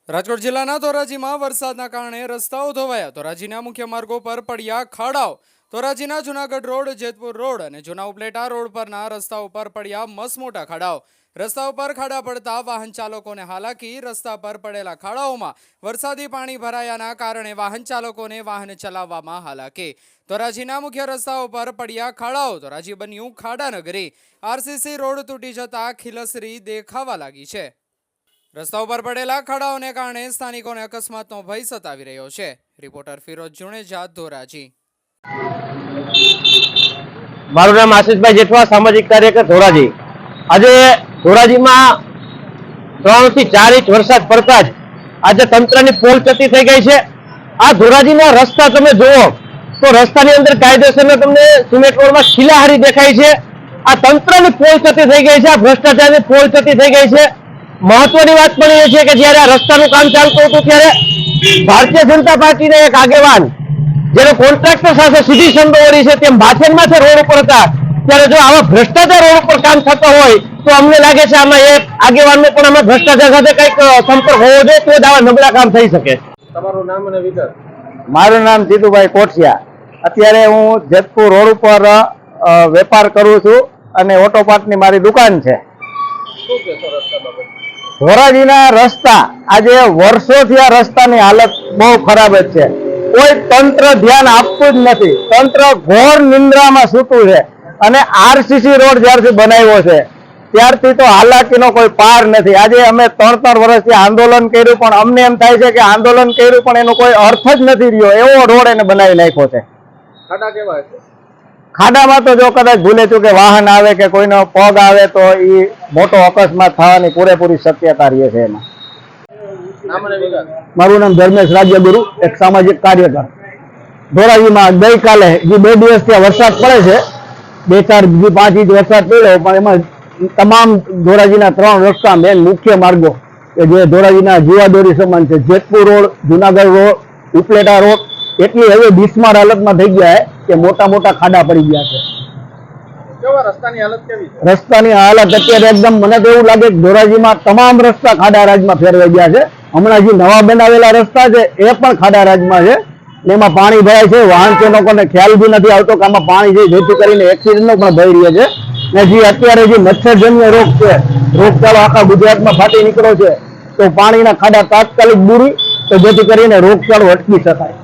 રાજકોટ જિલ્લાના ધોરાજીમાં વરસાદના કારણે રસ્તાઓ ધોવાયા। ધોરાજીના મુખ્ય માર્ગો પર પડ્યા ખાડાઓ। ધોરાજીના જૂનાગઢ રોડ, જેતપુર રોડ અને જૂના ઉપલેટા રોડ પરના રસ્તાઓ પર પડ્યા મસમોટા ખાડાઓ। રસ્તા ઉપર ખાડા પડતા વાહન ચાલકોને હાલાકી। રસ્તા પર પડેલા ખાડાઓમાં વરસાદી પાણી ભરાયાના કારણે વાહન ચાલકોને વાહન ચલાવવામાં હાલાકી। ધોરાજીના મુખ્ય રસ્તાઓ પર પડ્યા ખાડાઓ। ધોરાજી બન્યું ખાડા નગરી। આરસીસી રોડ તૂટી જતા ખીલસરી દેખાવા લાગી છે। રસ્તા ઉપર પડેલા ખાડાઓને કારણે સ્થાનિકોને અકસ્માતનો ભય સતાવી રહ્યો છે। રિપોર્ટર ફિરોજ જુનેજા, ધોરાજી। મારું નામ આશીષભાઈ જેઠવા, સામાજિક કાર્યકર, ધોરાજી। આજે ધોરાજીમાં 3 થી 4 ઇંચ વરસાદ પડતા જ આજે તંત્રની પોલ ચતી થઈ ગઈ છે। આ ધોરાજીના રસ્તા તમે જુઓ તો રસ્તાની અંદર કાયદેસરના તમને સિમેન્ટ રોડમાં ખીલાહારી દેખાય છે। આ તંત્રની પોલ ચતી થઈ ગઈ છે। આ ભ્રષ્ટાચારની પોલ ચતી થઈ ગઈ છે। મહત્વની વાત પણ એ છે કે જ્યારે આ રસ્તાનું કામ ચાલતું હતું ત્યારે ભારતીય જનતા પાર્ટીના એક આગેવાન જેનો કોન્ટ્રાક્ટર સાથે સીધી સંડોવણી છે તેમ ભાથેનમાંથી રોડ ઉપર હતા, ત્યારે જો આવા ભ્રષ્ટાચાર રોડ ઉપર કામ થતો હોય તો અમને લાગે છે આમાં એક આગેવાનનો પણ આમાં ભ્રષ્ટાચાર સાથે કંઈક સંપર્ક હોવો જોઈએ, તો જ આવા નબળા કામ થઈ શકે। તમારું નામ અને વિગત? મારું નામ જીતુભાઈ કોઠિયા। અત્યારે હું જેતપુર રોડ ઉપર વેપાર કરું છું અને ઓટો પાર્ટની મારી દુકાન છે। શું કહેશો રસ્તા બાબતે? ધોરાજીના રસ્તા આજે વર્ષોથી આ રસ્તાની હાલત બહુ ખરાબ જ છે। કોઈ તંત્ર ધ્યાન આપતું જ નથી। તંત્ર ઘોર નિંદ્રામાં સૂતું છે અને આરસીસી રોડ જ્યારથી બનાવ્યો છે ત્યારથી તો હાલાકીનો કોઈ પાર નથી। આજે અમે 3 વર્ષથી આંદોલન કર્યું પણ અમને એમ થાય છે કે આંદોલન કર્યું પણ એનો કોઈ અર્થ જ નથી રહ્યો, એવો રોડ એને બનાવી નાખ્યો છે। ખાડા કેવા છે? ખાડામાં તો જો કદાચ ભૂલે ચૂકે વાહન આવે કે કોઈનો પગ આવે તો એ મોટો અકસ્માત થવાની પૂરેપૂરી શક્યતા રહે છે એમાં। નામ અને વિગત? મારું નામ ધર્મેશ રાજ્યગુરુ, એક સામાજિક કાર્યકર। ધોરાજીમાં ગઈકાલે જે 2 દિવસથી વરસાદ પડે છે, 2, 4, 5 ઇંચ વરસાદ પડ્યો, પણ એમાં તમામ ધોરાજીના 3 રસ્તા મેન મુખ્ય માર્ગો કે જે ધોરાજીના જીવાદોરી સમાન છે, Jetpur road, Junagadh road, Upleta road, એટલી હવે બિસ્માર હાલતમાં થઈ ગયા છે કે મોટા મોટા ખાડા પડી ગયા છે। કેવા રસ્તાની હાલત કેવી છે? રસ્તાની હાલત અત્યારે એકદમ, મને તો એવું લાગે કે ધોરાજીમાં તમામ રસ્તા ખાડા રાજમાં ફેરવાઈ ગયા છે। હમણાં જે નવા બનાવેલા રસ્તા છે એ પણ ખાડા રાજમાં છે, એમાં પાણી ભરાય છે। વાહન ચાલકોને ખ્યાલ બી નથી આવતો કે આમાં પાણી છે, જેથી કરીને એક્સિડન્ટનો પણ ભય રહે છે। ને જે અત્યારે જે મચ્છરજન્ય રોગ છે, રોગચાળો આખા ગુજરાતમાં ફાટી નીકળ્યો છે, તો પાણીના ખાડા તાત્કાલિક દૂરી તો જેથી કરીને રોગચાળો અટકી શકાય।